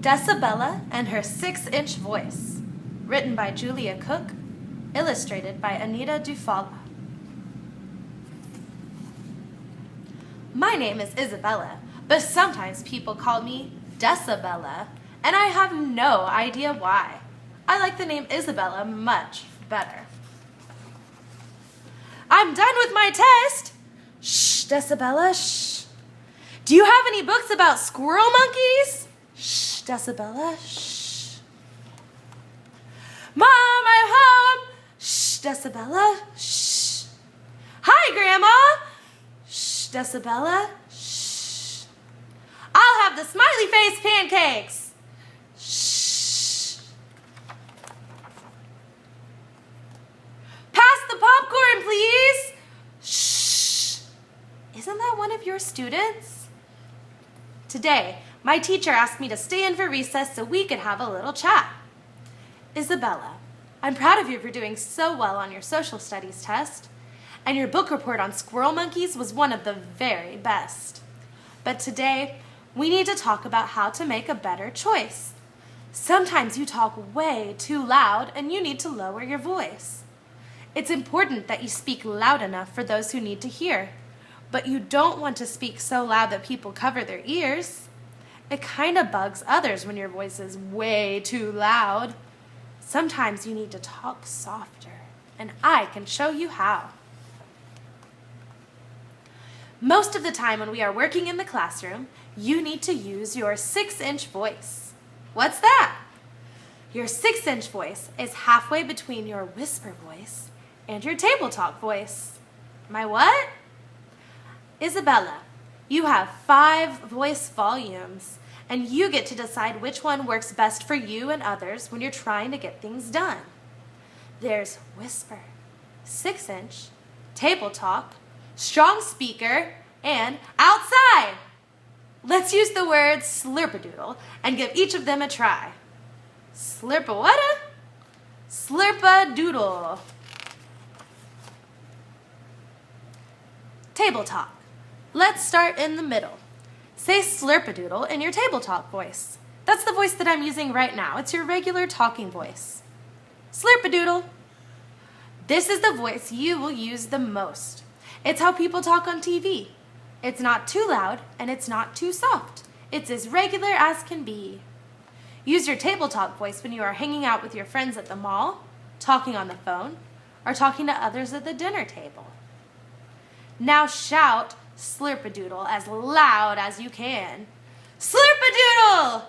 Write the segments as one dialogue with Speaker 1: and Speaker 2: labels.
Speaker 1: Decibella and Her 6-Inch Voice, written by Julia Cook, illustrated by Anita Dufala. My name is Isabella, but sometimes people call me Decibella, and I have no idea why. I like the name Isabella much better. I'm done with my test. Shh, Decibella, shh. Do you have any books about squirrel monkeys? Shh, Decibella, shh. Mom, I'm home. Shh, Decibella, shh. Hi, Grandma. Shh, Decibella, shh. I'll have the smiley face pancakes. Shh. Pass the popcorn, please. Shh. Isn't that one of your students? Today, my teacher asked me to stay in for recess so we could have a little chat. Isabella, I'm proud of you for doing so well on your social studies test, and your book report on squirrel monkeys was one of the very best. But today, we need to talk about how to make a better choice. Sometimes you talk way too loud and you need to lower your voice. It's important that you speak loud enough for those who need to hear, but you don't want to speak so loud that people cover their ears. It kind of bugs others when your voice is way too loud. Sometimes you need to talk softer, and I can show you how. Most of the time when we are working in the classroom, you need to use your 6-inch voice. What's that? Your 6-inch voice is halfway between your whisper voice and your table talk voice. My what? Isabella, you have 5 voice volumes, and you get to decide which one works best for you and others when you're trying to get things done. There's whisper, 6-inch, table talk, strong speaker, and outside. Let's use the word slurpadoodle and give each of them a try. Slurpa-whata? Slurpadoodle. Table talk. Let's start in the middle. Say slurpadoodle in your table talk voice. That's the voice that I'm using right now. It's your regular talking voice. Slurpadoodle. This is the voice you will use the most. It's how people talk on TV. It's not too loud and it's not too soft. It's as regular as can be. Use your table talk voice when you are hanging out with your friends at the mall, talking on the phone, or talking to others at the dinner table. Now shout slurpadoodle as loud as you can. Slurpadoodle!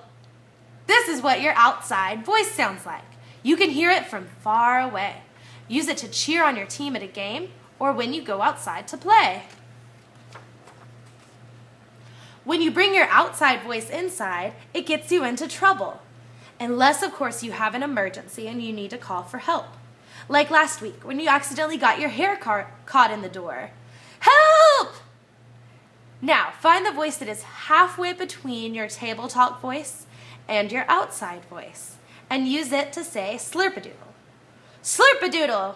Speaker 1: This is what your outside voice sounds like. You can hear it from far away. Use it to cheer on your team at a game or when you go outside to play. When you bring your outside voice inside, it gets you into trouble. Unless, of course, you have an emergency and you need to call for help. Like last week when you accidentally got your hair caught in the door. Help! Now, find the voice that is halfway between your table talk voice and your outside voice, and use it to say slurpadoodle. Slurpadoodle!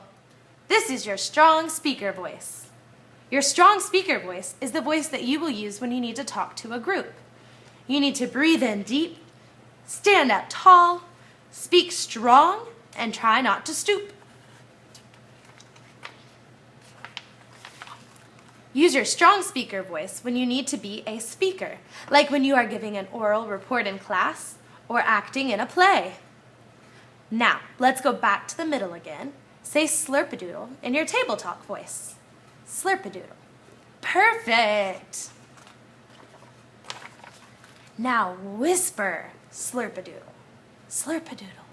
Speaker 1: This is your strong speaker voice. Your strong speaker voice is the voice that you will use when you need to talk to a group. You need to breathe in deep, stand up tall, speak strong, and try not to stoop. Use your strong speaker voice when you need to be a speaker, like when you are giving an oral report in class or acting in a play. Now, let's go back to the middle again. Say slurpadoodle in your table talk voice. Slurpadoodle. Perfect! Now whisper slurpadoodle. Slurpadoodle.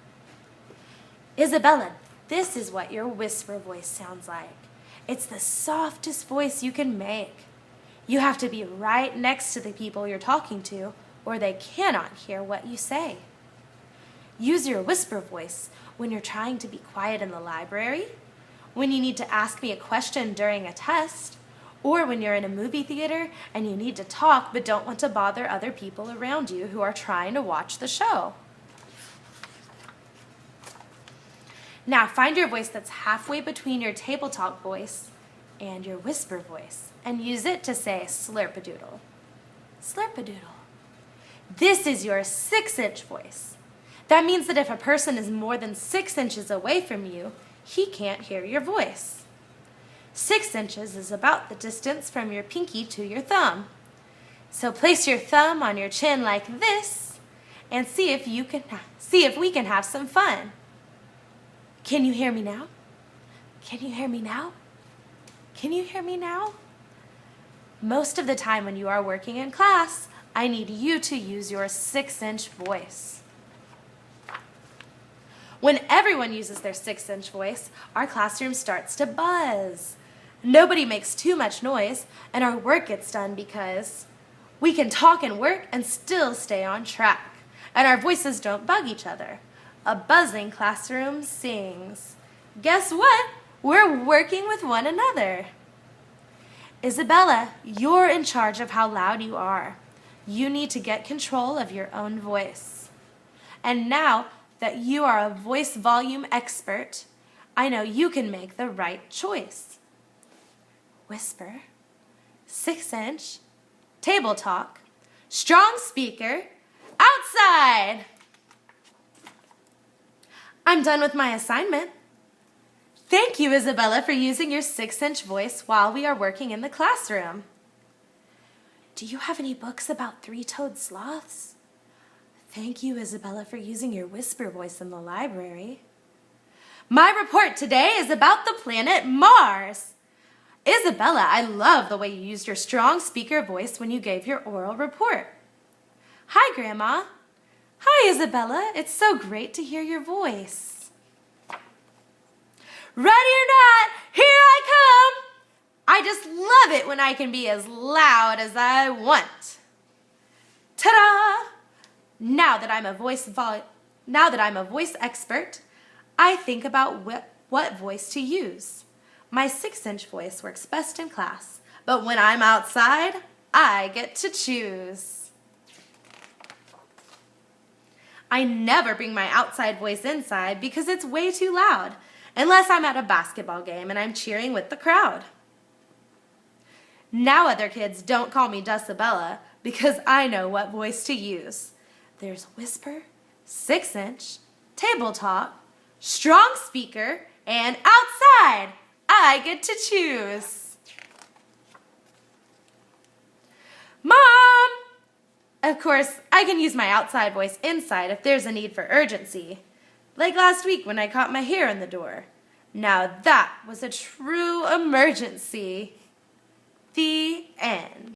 Speaker 1: Isabella, this is what your whisper voice sounds like. It's the softest voice you can make. You have to be right next to the people you're talking to, or they cannot hear what you say. Use your whisper voice when you're trying to be quiet in the library, when you need to ask me a question during a test, or when you're in a movie theater and you need to talk but don't want to bother other people around you who are trying to watch the show. Now find your voice that's halfway between your table talk voice and your whisper voice and use it to say slurpadoodle. Slurpadoodle. This is your 6-inch voice. That means that if a person is more than 6 inches away from you, he can't hear your voice. 6 inches is about the distance from your pinky to your thumb. So place your thumb on your chin like this and see if we can have some fun. Can you hear me now? Can you hear me now? Can you hear me now? Most of the time when you are working in class, I need you to use your 6-inch voice. When everyone uses their 6-inch voice, our classroom starts to buzz. Nobody makes too much noise, and our work gets done because we can talk and work and still stay on track, and our voices don't bug each other. A buzzing classroom sings. Guess what? We're working with one another. Isabella, you're in charge of how loud you are. You need to get control of your own voice. And now that you are a voice volume expert, I know you can make the right choice. Whisper, 6-inch, table talk, strong speaker, outside. I'm done with my assignment. Thank you, Isabella, for using your 6-inch voice while we are working in the classroom. Do you have any books about 3-toed sloths? Thank you, Isabella, for using your whisper voice in the library. My report today is about the planet Mars. Isabella, I love the way you used your strong speaker voice when you gave your oral report. Hi, Grandma. Hi, Isabella. It's so great to hear your voice. Ready or not, here I come! I just love it when I can be as loud as I want. Ta-da! Now that I'm a voice expert, I think about what voice to use. My 6-inch voice works best in class, but when I'm outside, I get to choose. I never bring my outside voice inside because it's way too loud, unless I'm at a basketball game and I'm cheering with the crowd. Now other kids don't call me Decibella because I know what voice to use. There's whisper, 6-inch, table talk, strong speaker, and outside. I get to choose. Mom! Of course, I can use my outside voice inside if there's a need for urgency. Like last week when I caught my hair in the door. Now that was a true emergency. The end.